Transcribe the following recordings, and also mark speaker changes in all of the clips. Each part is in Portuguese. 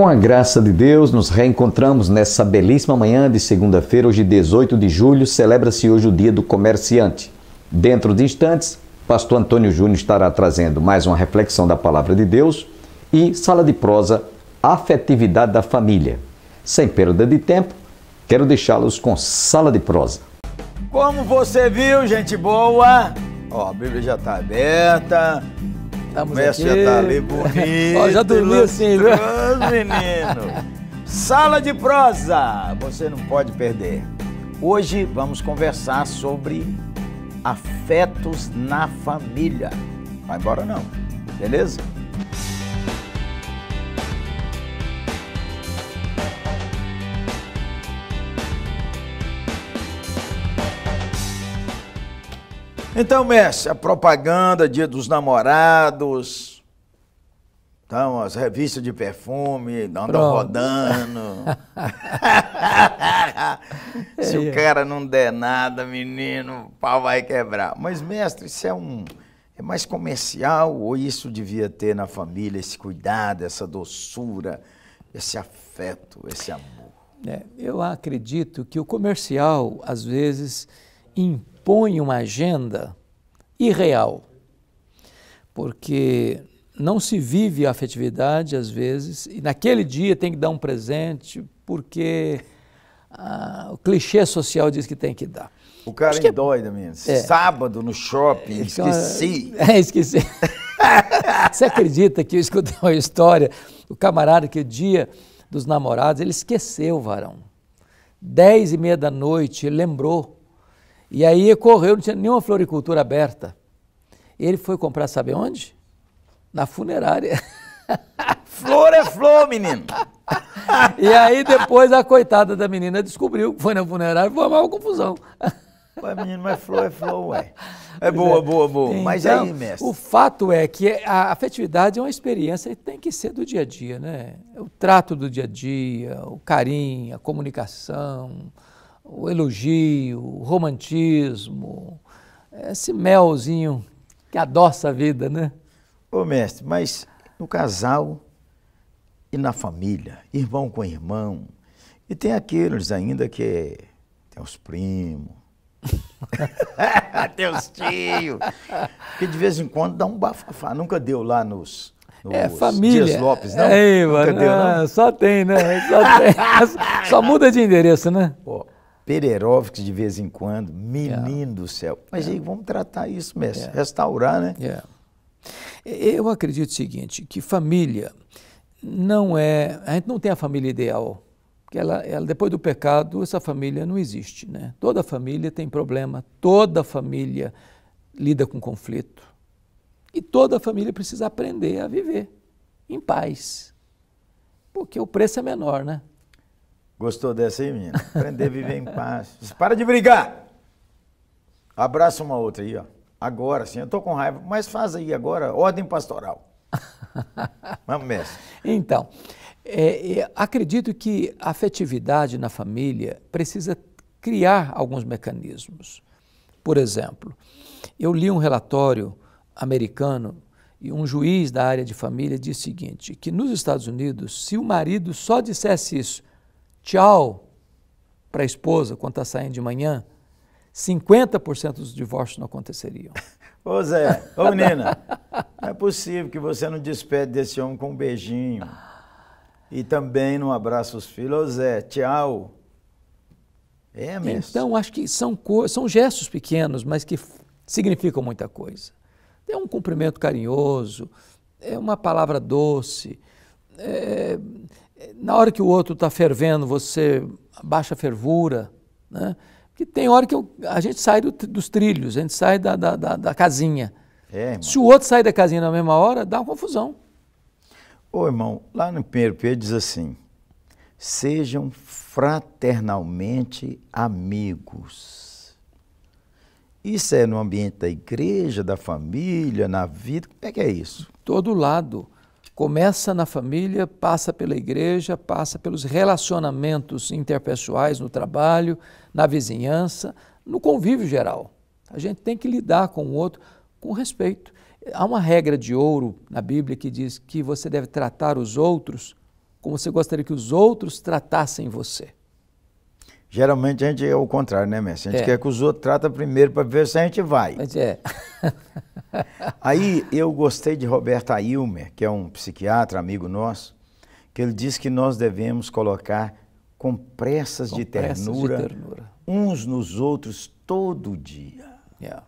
Speaker 1: Com a graça de Deus, nos reencontramos nessa belíssima manhã de segunda-feira, hoje 18 de julho, celebra-se hoje o Dia do Comerciante. Dentro de instantes, pastor Antônio Júnior estará trazendo mais uma reflexão da Palavra de Deus e sala de prosa, afetividade da família. Sem perda de tempo, quero deixá-los com sala de prosa.
Speaker 2: Como você viu, gente boa, ó, a Bíblia já está aberta.
Speaker 3: Estamos
Speaker 2: o mestre já está ali bonito.
Speaker 3: Ó, já dormi assim, viu?
Speaker 2: Menino. Sala de prosa, você não pode perder. Hoje vamos conversar sobre afetos na família. Vai embora não, beleza? Então, mestre, a propaganda, Dia dos Namorados, então, as revistas de perfume andam rodando. Se o cara não der nada, menino, o pau vai quebrar. Mas, mestre, isso é mais comercial ou isso devia ter na família, esse cuidado, essa doçura, esse afeto, esse amor?
Speaker 3: Eu acredito que o comercial, às vezes, impõe uma agenda irreal, porque não se vive a afetividade às vezes, e naquele dia tem que dar um presente, porque o clichê social diz que tem que dar.
Speaker 2: O cara é doido mesmo. Sábado no shopping, esqueci.
Speaker 3: Esqueci. Você acredita que eu escutei uma história do camarada que o dia dos namorados, ele esqueceu, varão. 10h30 da noite, ele lembrou. E aí correu, não tinha nenhuma floricultura aberta. Ele foi comprar, sabe onde? Na funerária.
Speaker 2: Flor é flor, menino.
Speaker 3: E aí depois a coitada da menina descobriu que foi na funerária e foi uma confusão.
Speaker 2: Ué, menino, mas flor é flor, ué. É boa, boa, boa.
Speaker 3: Então,
Speaker 2: mas aí, mestre?
Speaker 3: O fato é que a afetividade é uma experiência que tem que ser do dia a dia, né? O trato do dia a dia, o carinho, a comunicação, o elogio, o romantismo, esse melzinho que adoça a vida, né?
Speaker 2: Ô mestre, mas no casal e na família, irmão com irmão, e tem aqueles ainda que tem os primos, tem os tios, que de vez em quando dá um bafafá, nunca deu lá nos
Speaker 3: família.
Speaker 2: Dias Lopes, não?
Speaker 3: Nunca deu, não? Só tem, né? Só muda de endereço, né?
Speaker 2: Pô, Pereiróvics de vez em quando, menino do céu. Mas aí vamos tratar isso, mestre, restaurar, né?
Speaker 3: Eu acredito o seguinte, que família não é... A gente não tem a família ideal, porque ela depois do pecado, essa família não existe, né? Toda família tem problema, toda família lida com conflito e toda família precisa aprender a viver em paz, porque o preço é menor, né?
Speaker 2: Gostou dessa aí, menina? Aprender a viver em paz. Para de brigar! Abraça uma outra aí, ó. Agora sim, eu tô com raiva, mas faz aí agora, ordem pastoral. Vamos, mestre.
Speaker 3: Então, acredito que a afetividade na família precisa criar alguns mecanismos. Por exemplo, eu li um relatório americano e um juiz da área de família disse o seguinte, que nos Estados Unidos, se o marido só dissesse isso, tchau para a esposa quando está saindo de manhã, 50% dos divórcios não aconteceriam.
Speaker 2: Ô Zé, ô menina, não é possível que você não despede desse homem com um beijinho e também não abraça os filhos. Ô Zé, tchau. Mesmo.
Speaker 3: Então, acho que são gestos pequenos, mas que significam muita coisa. É um cumprimento carinhoso, é uma palavra doce, na hora que o outro está fervendo, você abaixa a fervura, né? Porque tem hora que a gente sai dos trilhos, a gente sai da casinha. Se o outro sai da casinha na mesma hora, dá uma confusão.
Speaker 2: Ô irmão, lá no 1 Pedro diz assim, sejam fraternalmente amigos. Isso é no ambiente da igreja, da família, na vida, como é que é isso?
Speaker 3: Todo lado. Começa na família, passa pela igreja, passa pelos relacionamentos interpessoais no trabalho, na vizinhança, no convívio geral. A gente tem que lidar com o outro com respeito. Há uma regra de ouro na Bíblia que diz que você deve tratar os outros como você gostaria que os outros tratassem você.
Speaker 2: Geralmente a gente é o contrário, né, mestre? A gente quer que os outros tratem primeiro para ver se a gente vai.
Speaker 3: Mas é.
Speaker 2: Aí eu gostei de Roberto Aylmer, que é um psiquiatra, amigo nosso, que ele diz que nós devemos colocar compressas de ternura uns nos outros todo dia.
Speaker 3: Yeah.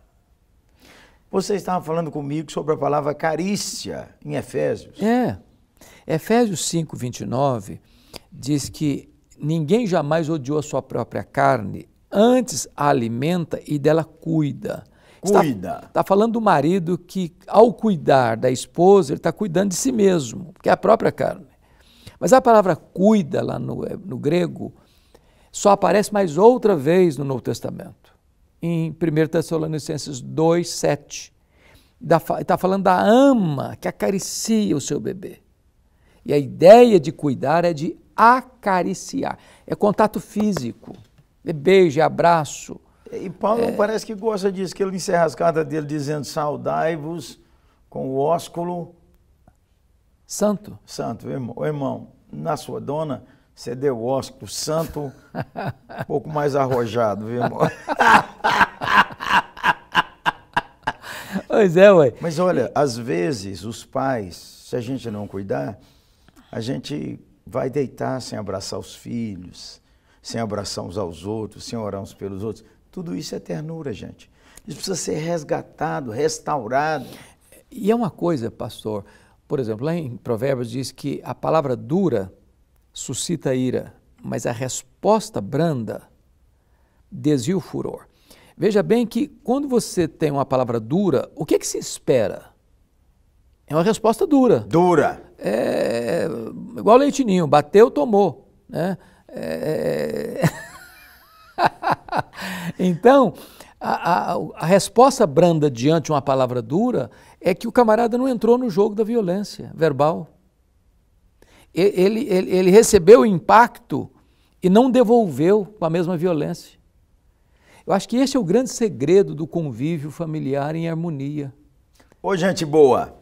Speaker 2: Você estava falando comigo sobre a palavra carícia em Efésios.
Speaker 3: Efésios 5:29 diz que ninguém jamais odiou a sua própria carne, antes a alimenta e dela cuida. Está falando do marido que, ao cuidar da esposa, ele está cuidando de si mesmo, que é a própria carne. Mas a palavra cuida, lá no grego, só aparece mais outra vez no Novo Testamento, em 1 Tessalonicenses 2:7. Está falando da ama que acaricia o seu bebê. E a ideia de cuidar é de acariciar, é contato físico, é beijo, é abraço.
Speaker 2: E Paulo parece que gosta disso, que ele encerra as cartas dele dizendo: saudai-vos com o ósculo
Speaker 3: santo.
Speaker 2: Santo, irmão, na sua dona, você deu o ósculo santo um pouco mais arrojado, viu, irmão?
Speaker 3: Pois é, ué.
Speaker 2: Mas olha, às vezes os pais, se a gente não cuidar, a gente vai deitar sem abraçar os filhos, sem abraçar uns aos outros, sem orar uns pelos outros. Tudo isso é ternura, gente. Isso precisa ser resgatado, restaurado.
Speaker 3: E é uma coisa, pastor, por exemplo, lá em Provérbios diz que a palavra dura suscita ira, mas a resposta branda desvia o furor. Veja bem que quando você tem uma palavra dura, o que se espera? É uma resposta dura.
Speaker 2: Dura.
Speaker 3: É igual leitinho, bateu, tomou, né? Então, a resposta branda diante de uma palavra dura é que o camarada não entrou no jogo da violência verbal. Ele recebeu o impacto e não devolveu com a mesma violência. Eu acho que esse é o grande segredo do convívio familiar em harmonia.
Speaker 2: Ô, gente boa,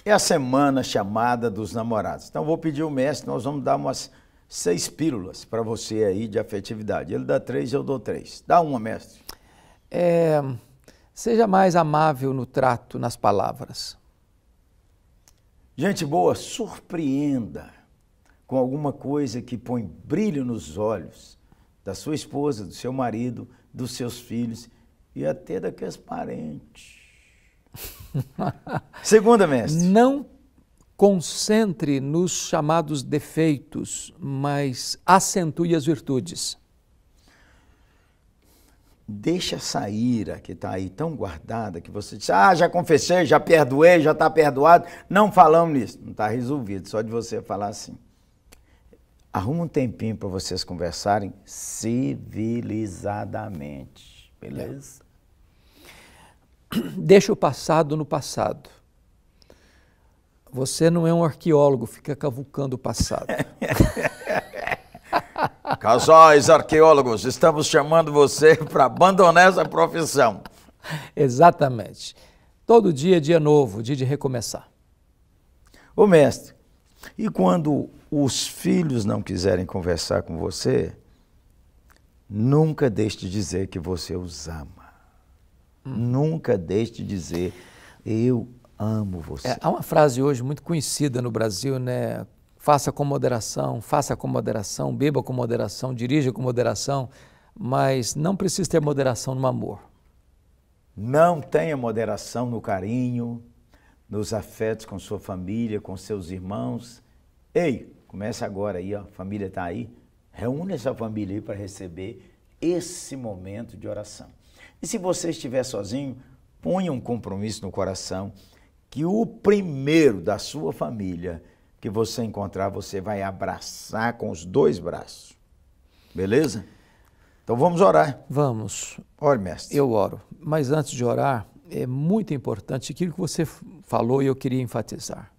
Speaker 2: é a semana chamada dos namorados. Então, vou pedir ao mestre, nós vamos dar umas 6 pílulas para você aí de afetividade. Ele dá 3, eu dou 3. Dá uma, mestre.
Speaker 3: Seja mais amável no trato, nas palavras.
Speaker 2: Gente boa, surpreenda com alguma coisa que põe brilho nos olhos da sua esposa, do seu marido, dos seus filhos e até daqueles parentes. Segunda, mestre.
Speaker 3: Não concentre nos chamados defeitos, mas acentue as virtudes.
Speaker 2: Deixa essa ira que está aí tão guardada que você diz: já confessei, já perdoei, já está perdoado. Não falamos nisso. Não está resolvido, só de você falar assim. Arruma um tempinho para vocês conversarem civilizadamente, beleza?
Speaker 3: Deixa o passado no passado. Você não é um arqueólogo, fica cavucando o passado.
Speaker 2: Casais arqueólogos, estamos chamando você para abandonar essa profissão.
Speaker 3: Exatamente. Todo dia é dia novo, dia de recomeçar.
Speaker 2: Ô mestre, e quando os filhos não quiserem conversar com você, nunca deixe de dizer que você os ama. Nunca deixe de dizer: eu amo você.
Speaker 3: Há uma frase hoje muito conhecida no Brasil, né? Faça com moderação, beba com moderação, dirija com moderação, mas não precisa ter moderação no amor.
Speaker 2: Não tenha moderação no carinho, nos afetos com sua família, com seus irmãos. Ei, começa agora aí, ó, a família está aí, reúne essa família aí para receber esse momento de oração. E se você estiver sozinho, ponha um compromisso no coração que o primeiro da sua família que você encontrar, você vai abraçar com os 2 braços. Beleza? Então vamos orar.
Speaker 3: Vamos.
Speaker 2: Ore, mestre.
Speaker 3: Eu oro. Mas antes de orar, é muito importante aquilo que você falou e eu queria enfatizar.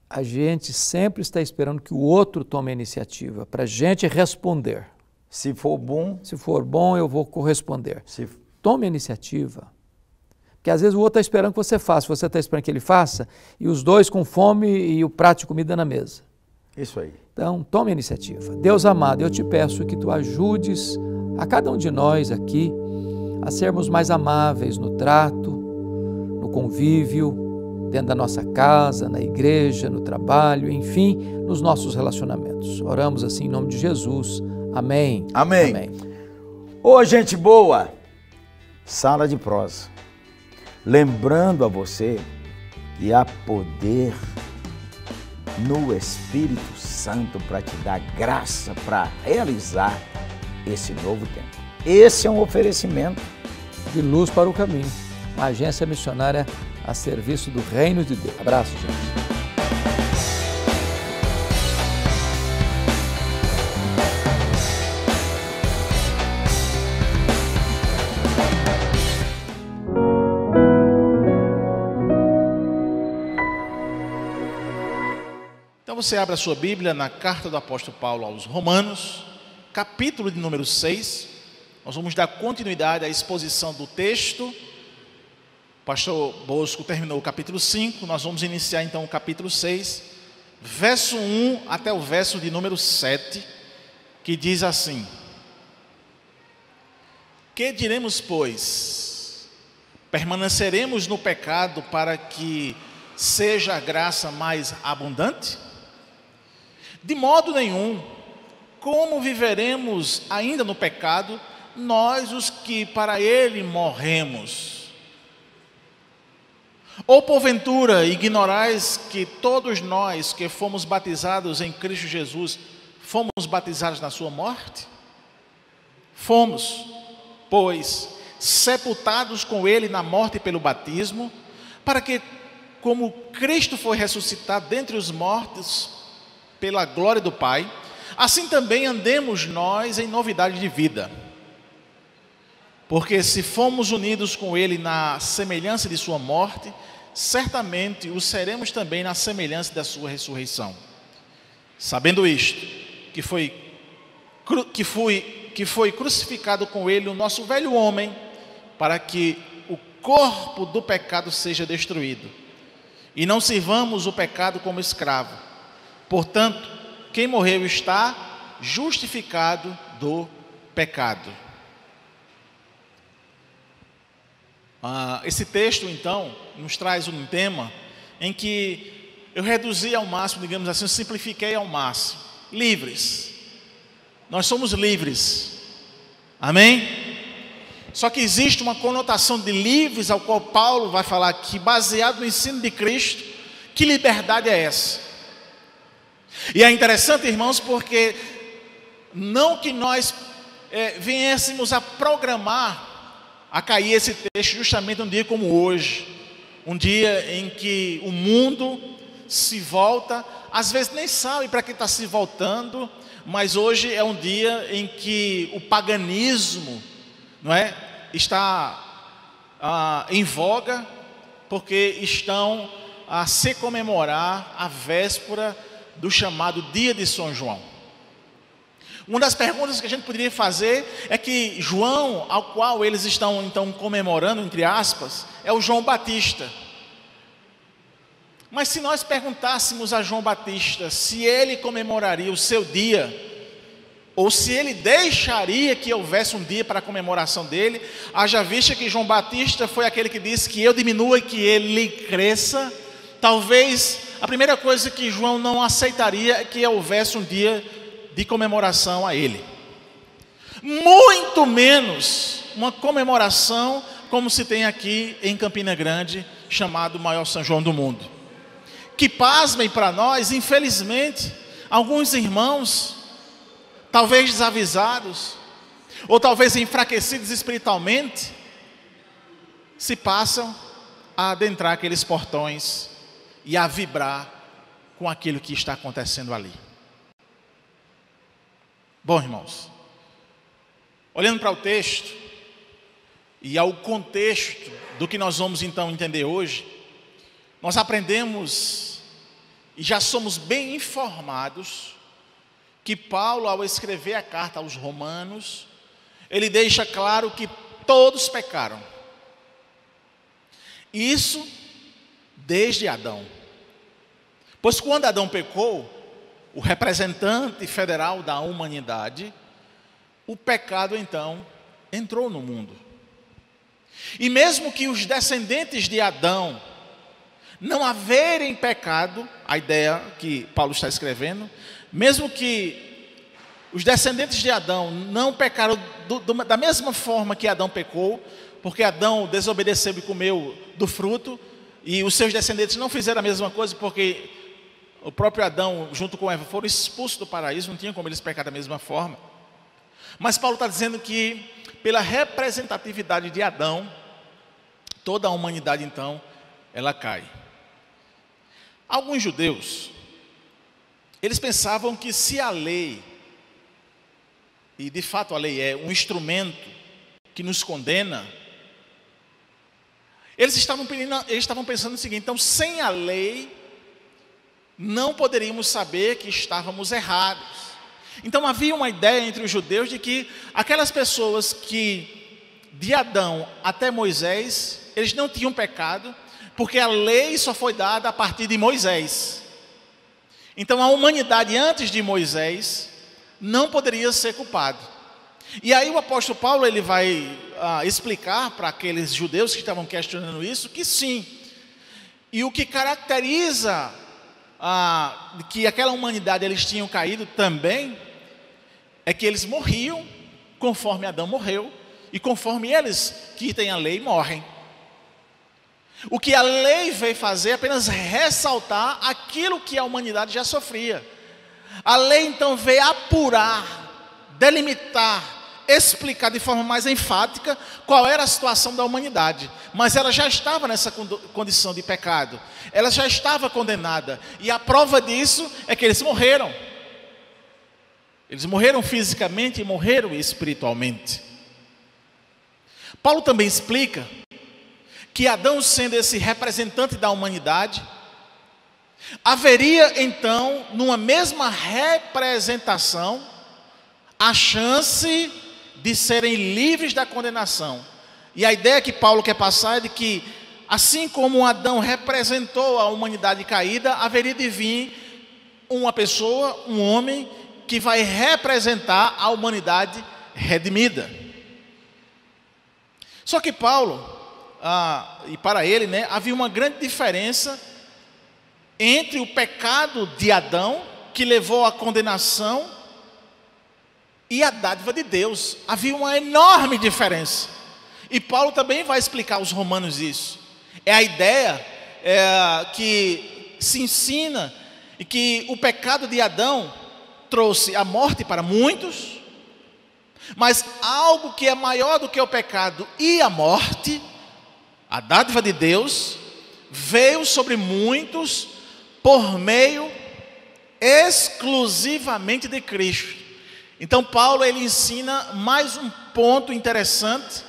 Speaker 3: A gente sempre está esperando que o outro tome a iniciativa para a gente responder.
Speaker 2: Se for bom,
Speaker 3: eu vou corresponder. Tome a iniciativa. Porque às vezes o outro está esperando que você faça, você está esperando que ele faça, e os dois com fome e o prato de comida na mesa.
Speaker 2: Isso aí.
Speaker 3: Então, tome a iniciativa. Deus amado, eu te peço que tu ajudes a cada um de nós aqui a sermos mais amáveis no trato, no convívio, dentro da nossa casa, na igreja, no trabalho, enfim, nos nossos relacionamentos. Oramos assim em nome de Jesus. Amém.
Speaker 2: Amém.
Speaker 3: Amém.
Speaker 2: Ô, gente boa, Sala de Prosa. Lembrando a você que há poder no Espírito Santo para te dar graça para realizar esse novo tempo. Esse é um oferecimento
Speaker 3: De luz para o caminho. Uma agência missionária a serviço do reino de Deus. Abraço, gente.
Speaker 4: Então você abre a sua Bíblia na carta do apóstolo Paulo aos Romanos, capítulo de número 6. Nós vamos dar continuidade à exposição do texto. O pastor Bosco terminou o capítulo 5, nós vamos iniciar então o capítulo 6, verso 1 até o verso de número 7, que diz assim: Que diremos, pois? Permaneceremos no pecado para que seja a graça mais abundante? De modo nenhum. Como viveremos ainda no pecado, nós os que para ele morremos? Ou porventura ignorais que todos nós que fomos batizados em Cristo Jesus, fomos batizados na sua morte? Fomos, pois, sepultados com ele na morte pelo batismo, para que, como Cristo foi ressuscitado dentre os mortos pela glória do Pai, assim também andemos nós em novidade de vida. Porque se fomos unidos com ele na semelhança de sua morte, certamente o seremos também na semelhança da sua ressurreição. Sabendo isto, que foi crucificado com ele o nosso velho homem, para que o corpo do pecado seja destruído, e não sirvamos o pecado como escravo. Portanto, quem morreu está justificado do pecado. Esse texto, então, nos traz um tema em que eu reduzi ao máximo, digamos assim, eu simplifiquei ao máximo. Livres. Nós somos livres. Amém? Só que existe uma conotação de livres, ao qual Paulo vai falar aqui, baseado no ensino de Cristo. Que liberdade é essa? E é interessante, irmãos, porque não que nós viéssemos a programar a cair esse texto justamente um dia como hoje, um dia em que o mundo se volta, às vezes nem sabe para que está se voltando, mas hoje é um dia em que o paganismo, não é, está em voga, porque estão a se comemorar a véspera do chamado Dia de São João. Uma das perguntas que a gente poderia fazer é que João, ao qual eles estão então comemorando, entre aspas, é o João Batista. Mas se nós perguntássemos a João Batista se ele comemoraria o seu dia, ou se ele deixaria que houvesse um dia para a comemoração dele, haja vista que João Batista foi aquele que disse que eu diminua e que ele cresça, talvez a primeira coisa que João não aceitaria é que houvesse um dia de comemoração a ele. Muito menos uma comemoração como se tem aqui em Campina Grande, chamado o maior São João do mundo. Que pasmem para nós, infelizmente, alguns irmãos, talvez desavisados, ou talvez enfraquecidos espiritualmente, se passam a adentrar aqueles portões e a vibrar com aquilo que está acontecendo ali. Bom, irmãos, olhando para o texto e ao contexto do que nós vamos então entender hoje, nós aprendemos e já somos bem informados que Paulo, ao escrever a carta aos Romanos, ele deixa claro que todos pecaram. Isso desde Adão. Pois quando Adão pecou, o representante federal da humanidade, o pecado então entrou no mundo. E mesmo que os descendentes de Adão não haverem pecado, a ideia que Paulo está escrevendo, mesmo que os descendentes de Adão não pecaram da mesma forma que Adão pecou, porque Adão desobedeceu e comeu do fruto, e os seus descendentes não fizeram a mesma coisa, porque o próprio Adão, junto com Eva, foram expulsos do paraíso, não tinha como eles pecar da mesma forma. Mas Paulo está dizendo que, pela representatividade de Adão, toda a humanidade, então, ela cai. Alguns judeus, eles pensavam que se a lei, e de fato a lei é um instrumento que nos condena, eles estavam pensando o seguinte: então, sem a lei, não poderíamos saber que estávamos errados. Então havia uma ideia entre os judeus de que aquelas pessoas que, de Adão até Moisés, eles não tinham pecado, porque a lei só foi dada a partir de Moisés. Então a humanidade antes de Moisés não poderia ser culpada. E aí o apóstolo Paulo ele vai explicar para aqueles judeus que estavam questionando isso, que sim. E o que caracteriza que aquela humanidade eles tinham caído também, é que eles morriam conforme Adão morreu, e conforme eles que têm a lei morrem. O que a lei veio fazer é apenas ressaltar aquilo que a humanidade já sofria. A lei então veio apurar, delimitar, explicar de forma mais enfática qual era a situação da humanidade. Mas ela já estava nessa condição de pecado, ela já estava condenada, e a prova disso é que eles morreram. Eles morreram fisicamente e morreram espiritualmente. Paulo também explica que Adão, sendo esse representante da humanidade, haveria então, numa mesma representação, a chance de serem livres da condenação. E a ideia que Paulo quer passar é de que, assim como Adão representou a humanidade caída, haveria de vir uma pessoa, um homem, que vai representar a humanidade redimida. Só que Paulo, e para ele, havia uma grande diferença entre o pecado de Adão, que levou à condenação, e a dádiva de Deus. Havia uma enorme diferença. E Paulo também vai explicar aos romanos isso. É a ideia que se ensina, e que o pecado de Adão trouxe a morte para muitos, mas algo que é maior do que o pecado e a morte, a dádiva de Deus, veio sobre muitos por meio exclusivamente de Cristo. Então Paulo ele ensina mais um ponto interessante,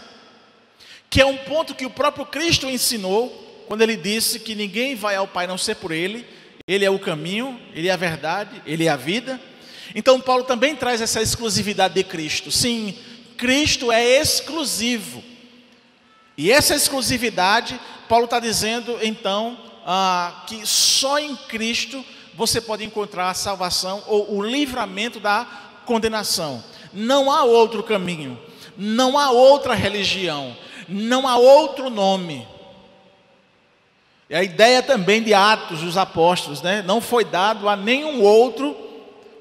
Speaker 4: que é um ponto que o próprio Cristo ensinou, quando ele disse que ninguém vai ao Pai a não ser por Ele. Ele é o caminho, Ele é a verdade, Ele é a vida. Então Paulo também traz essa exclusividade de Cristo. Sim, Cristo é exclusivo. E essa exclusividade, Paulo está dizendo então que só em Cristo você pode encontrar a salvação ou o livramento da condenação. Não há outro caminho, não há outra religião, não há outro nome. É a ideia também de Atos dos Apóstolos, Não foi dado a nenhum outro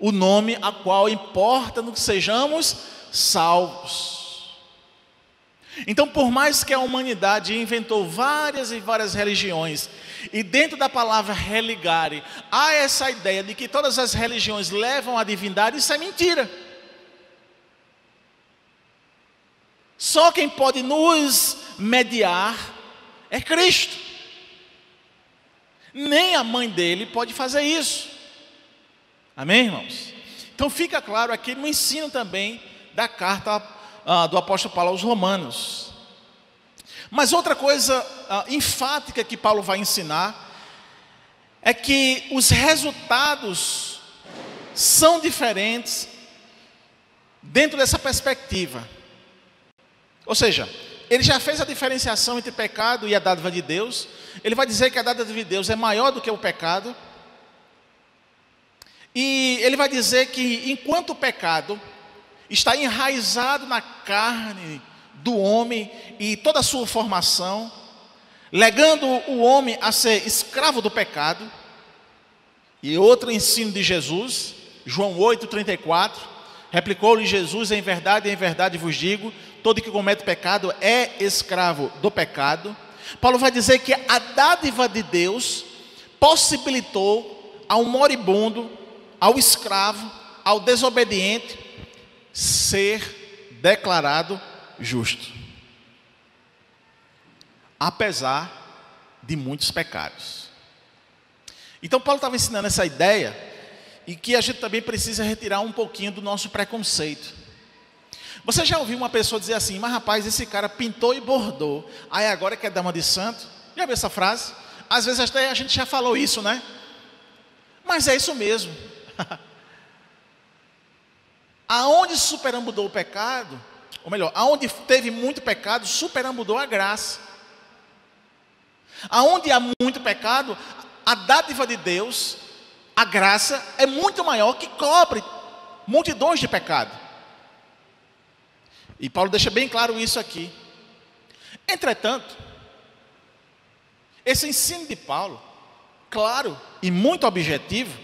Speaker 4: o nome a qual importa no que sejamos salvos. Então, por mais que a humanidade inventou várias e várias religiões, e dentro da palavra religare, há essa ideia de que todas as religiões levam à divindade, isso é mentira. Só quem pode nos mediar é Cristo. Nem a mãe dele pode fazer isso. Amém, irmãos? Então fica claro aqui no ensino também da carta do apóstolo Paulo aos Romanos. Mas outra coisa enfática que Paulo vai ensinar é que os resultados são diferentes dentro dessa perspectiva. Ou seja, ele já fez a diferenciação entre pecado e a dádiva de Deus. Ele vai dizer que a dádiva de Deus é maior do que o pecado. E ele vai dizer que enquanto o pecado está enraizado na carne do homem e toda a sua formação, legando o homem a ser escravo do pecado, e outro ensino de Jesus, João 8,34, replicou-lhe Jesus: em verdade vos digo, todo que comete pecado é escravo do pecado. Paulo vai dizer que a dádiva de Deus possibilitou ao moribundo, ao escravo, ao desobediente, ser declarado justo, apesar de muitos pecados. Então Paulo estava ensinando essa ideia, e que a gente também precisa retirar um pouquinho do nosso preconceito. Você já ouviu uma pessoa dizer assim: mas rapaz, esse cara pintou e bordou, aí agora quer dama de santo? Já viu essa frase? Às vezes até a gente já falou isso, né? Mas é isso mesmo. Aonde superambudou o pecado, ou melhor, aonde teve muito pecado, superambudou a graça. Aonde há muito pecado, a dádiva de Deus, a graça, é muito maior, que cobre multidões de pecado. E Paulo deixa bem claro isso aqui. Entretanto, esse ensino de Paulo, claro e muito objetivo,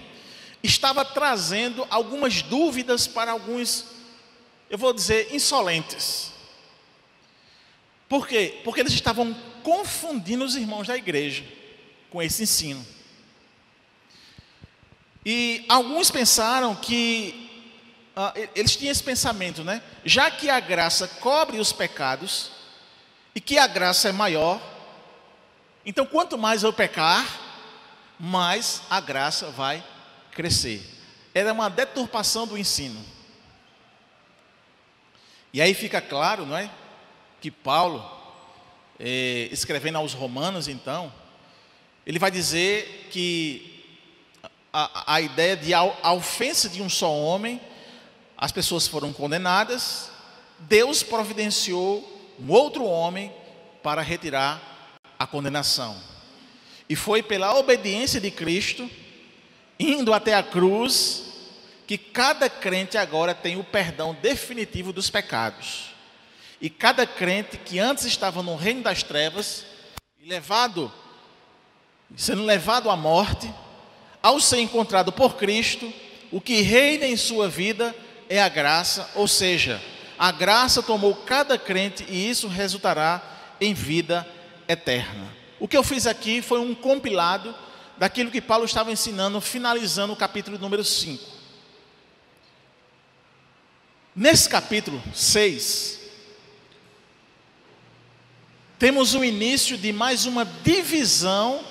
Speaker 4: estava trazendo algumas dúvidas para alguns, eu vou dizer, insolentes. Por quê? Porque eles estavam confundindo os irmãos da igreja com esse ensino. E alguns pensaram que, eles tinham esse pensamento, né? Já que a graça cobre os pecados, e que a graça é maior, então quanto mais eu pecar, mais a graça vai crescer. Era uma deturpação do ensino. E aí fica claro, não é? Que Paulo, escrevendo aos Romanos, então, ele vai dizer que a ideia de a ofensa de um só homem, as pessoas foram condenadas, Deus providenciou um outro homem para retirar a condenação. E foi pela obediência de Cristo, indo até a cruz, que cada crente agora tem o perdão definitivo dos pecados. E cada crente que antes estava no reino das trevas, sendo levado à morte, ao ser encontrado por Cristo, o que reina em sua vida é a graça, ou seja, a graça tomou cada crente e isso resultará em vida eterna. O que eu fiz aqui foi um compilado daquilo que Paulo estava ensinando, finalizando o capítulo número 5. Nesse capítulo 6, temos o início de mais uma divisão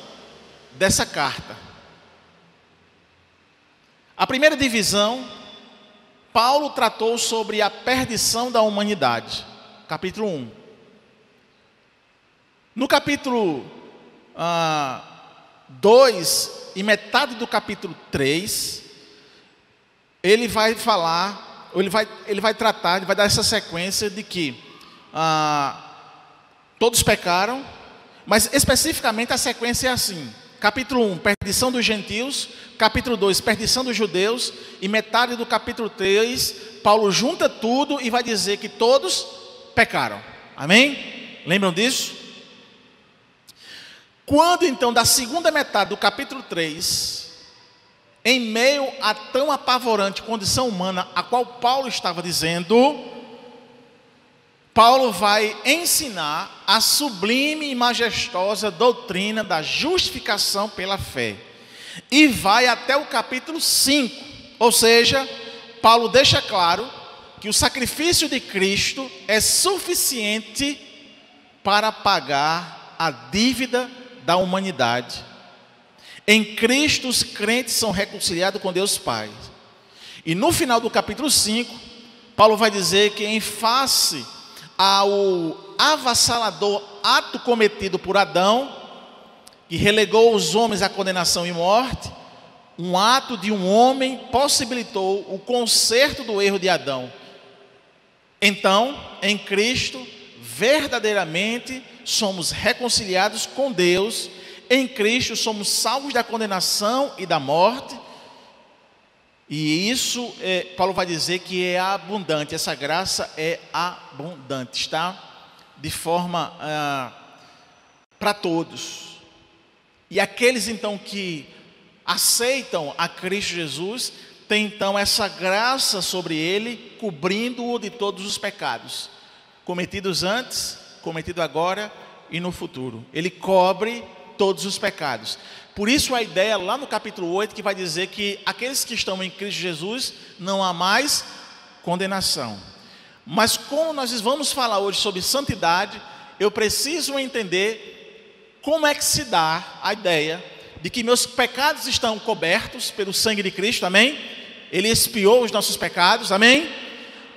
Speaker 4: dessa carta. A primeira divisão, Paulo tratou sobre a perdição da humanidade, capítulo 1. No capítulo 2 e metade do capítulo 3, ele vai falar, ele vai tratar, ele vai dar essa sequência de que todos pecaram, mas especificamente a sequência é assim: capítulo 1, perdição dos gentios; capítulo 2, perdição dos judeus; e metade do capítulo 3, Paulo junta tudo e vai dizer que todos pecaram. Amém? Lembram disso? Quando então, da segunda metade do capítulo 3, em meio à tão apavorante condição humana a qual Paulo estava dizendo, Paulo vai ensinar a sublime e majestosa doutrina da justificação pela fé. E vai até o capítulo 5. Ou seja, Paulo deixa claro que o sacrifício de Cristo é suficiente para pagar a dívida da humanidade. Em Cristo os crentes são reconciliados com Deus Pai. E no final do capítulo 5, Paulo vai dizer que em face ao avassalador ato cometido por Adão, que relegou os homens à condenação e morte, um ato de um homem possibilitou o conserto do erro de Adão. Então, em Cristo, verdadeiramente somos reconciliados com Deus. Em Cristo somos salvos da condenação e da morte. E isso, Paulo vai dizer que é abundante, essa graça é abundante, está de forma para todos. E aqueles então que aceitam a Cristo Jesus, tem então essa graça sobre ele, cobrindo-o de todos os pecados, cometidos antes, cometido agora e no futuro. Ele cobre todos os pecados. Por isso a ideia lá no capítulo 8 que vai dizer que aqueles que estão em Cristo Jesus não há mais condenação. Mas como nós vamos falar hoje sobre santidade, eu preciso entender como é que se dá a ideia de que meus pecados estão cobertos pelo sangue de Cristo, amém? Ele expiou os nossos pecados, amém?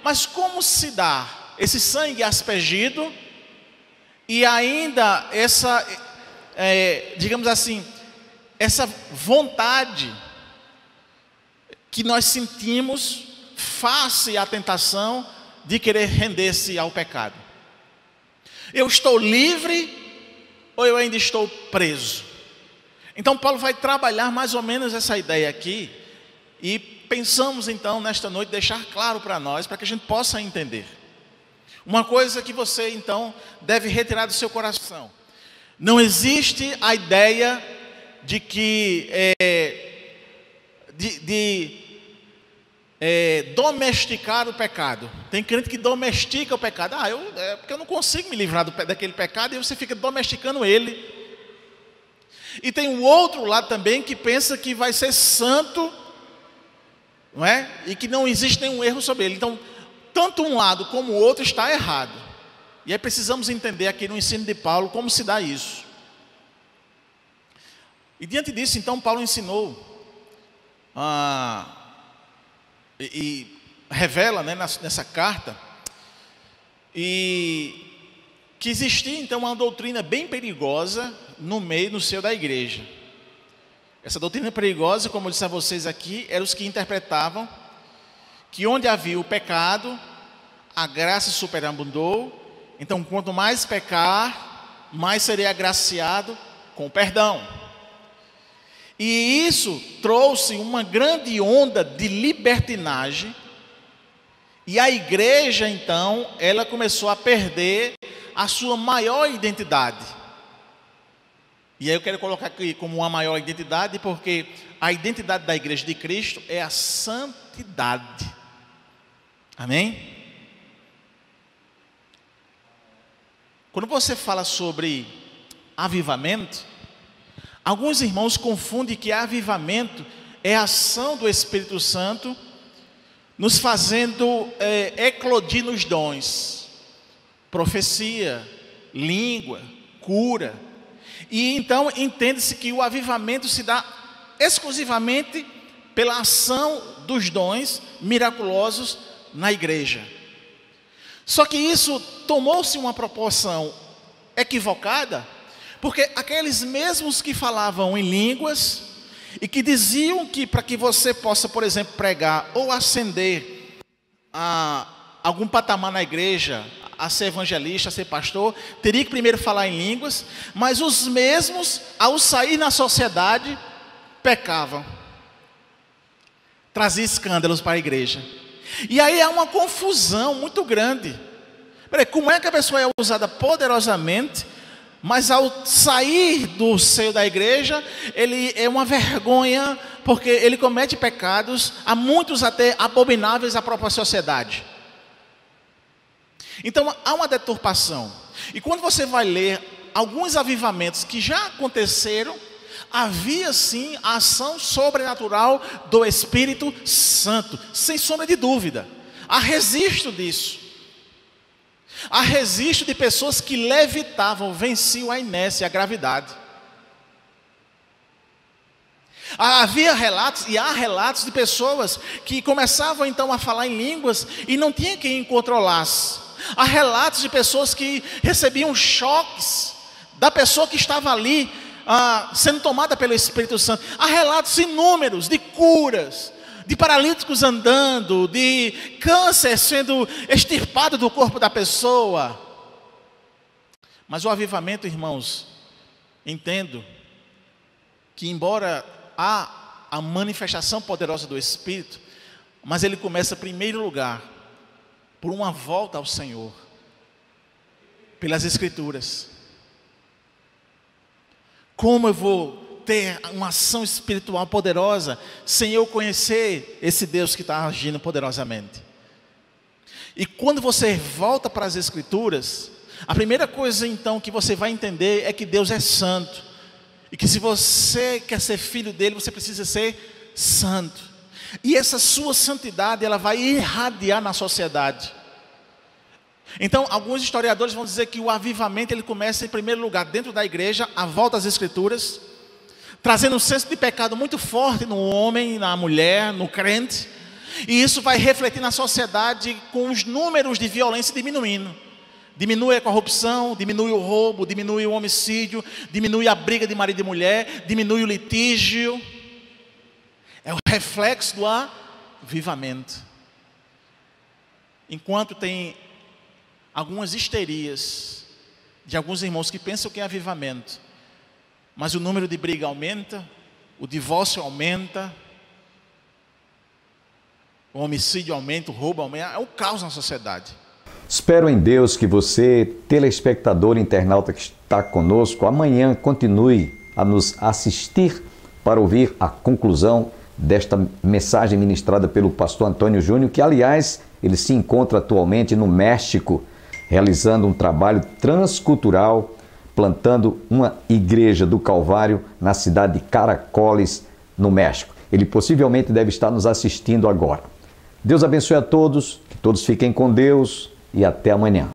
Speaker 4: Mas como se dá esse sangue aspergido e ainda essa, digamos assim, essa vontade que nós sentimos face à tentação de querer render-se ao pecado? Eu estou livre ou eu ainda estou preso? Então Paulo vai trabalhar mais ou menos essa ideia aqui, e pensamos então nesta noite deixar claro para nós, para que a gente possa entender. Uma coisa que você então deve retirar do seu coração: não existe a ideia de que domesticar o pecado. Tem crente que domestica o pecado. Porque eu não consigo me livrar daquele pecado, e você fica domesticando ele. E tem um outro lado também que pensa que vai ser santo, não é? E que não existe nenhum erro sobre ele. Então, tanto um lado como o outro está errado. E aí precisamos entender aqui no ensino de Paulo como se dá isso. E diante disso, então, Paulo ensinou e revela, né, nessa carta, e que existia então uma doutrina bem perigosa no seio da igreja. Essa doutrina perigosa, como eu disse a vocês aqui, eram os que interpretavam que onde havia o pecado, a graça superabundou. Então, quanto mais pecar, mais seria agraciado com o perdão. E isso trouxe uma grande onda de libertinagem, e a igreja então, ela começou a perder a sua maior identidade. E aí eu quero colocar aqui como uma maior identidade, porque a identidade da igreja de Cristo é a santidade. Amém? Quando você fala sobre avivamento, alguns irmãos confundem que avivamento é a ação do Espírito Santo nos fazendo eclodir nos dons, profecia, língua, cura. E então entende-se que o avivamento se dá exclusivamente pela ação dos dons miraculosos na igreja. Só que isso tomou-se uma proporção equivocada, porque aqueles mesmos que falavam em línguas e que diziam que para que você possa, por exemplo, pregar ou ascender a algum patamar na igreja, a ser evangelista, a ser pastor, teria que primeiro falar em línguas, mas os mesmos, ao sair na sociedade, pecavam, traziam escândalos para a igreja. E aí há uma confusão muito grande. Como é que a pessoa é usada poderosamente, mas ao sair do seio da igreja, ele é uma vergonha, porque ele comete pecados, há muitos até abomináveis à própria sociedade. Então há uma deturpação. E quando você vai ler alguns avivamentos que já aconteceram, havia sim a ação sobrenatural do Espírito Santo, sem sombra de dúvida. Há registro disso. Há registro de pessoas que levitavam, venciam a inércia, a gravidade. Havia relatos, e há relatos de pessoas que começavam então a falar em línguas e não tinha quem controlasse. Há relatos de pessoas que recebiam choques da pessoa que estava ali sendo tomada pelo Espírito Santo. Há relatos inúmeros de curas, de paralíticos andando, de câncer sendo extirpado do corpo da pessoa. Mas o avivamento, irmãos, entendo que embora há a manifestação poderosa do Espírito, mas ele começa, em primeiro lugar, por uma volta ao Senhor, pelas Escrituras. Como eu vou ter uma ação espiritual poderosa sem eu conhecer esse Deus que está agindo poderosamente? E quando você volta para as Escrituras, a primeira coisa então que você vai entender é que Deus é santo. E que se você quer ser filho dele, você precisa ser santo. E essa sua santidade, ela vai irradiar na sociedade. Então, alguns historiadores vão dizer que o avivamento, ele começa em primeiro lugar dentro da igreja, a volta às Escrituras, trazendo um senso de pecado muito forte no homem, na mulher, no crente. E isso vai refletir na sociedade com os números de violência diminuindo. Diminui a corrupção, diminui o roubo, diminui o homicídio, diminui a briga de marido e mulher, diminui o litígio. É o reflexo do avivamento. Enquanto tem algumas histerias de alguns irmãos que pensam que é avivamento, mas o número de briga aumenta, o divórcio aumenta, o homicídio aumenta, o roubo aumenta, é um caos na sociedade.
Speaker 1: Espero em Deus que você, telespectador internauta que está conosco, amanhã continue a nos assistir para ouvir a conclusão desta mensagem ministrada pelo pastor Antônio Júnior, que aliás, ele se encontra atualmente no México, realizando um trabalho transcultural, plantando uma igreja do Calvário na cidade de Caracoles, no México. Ele possivelmente deve estar nos assistindo agora. Deus abençoe a todos, que todos fiquem com Deus e até amanhã.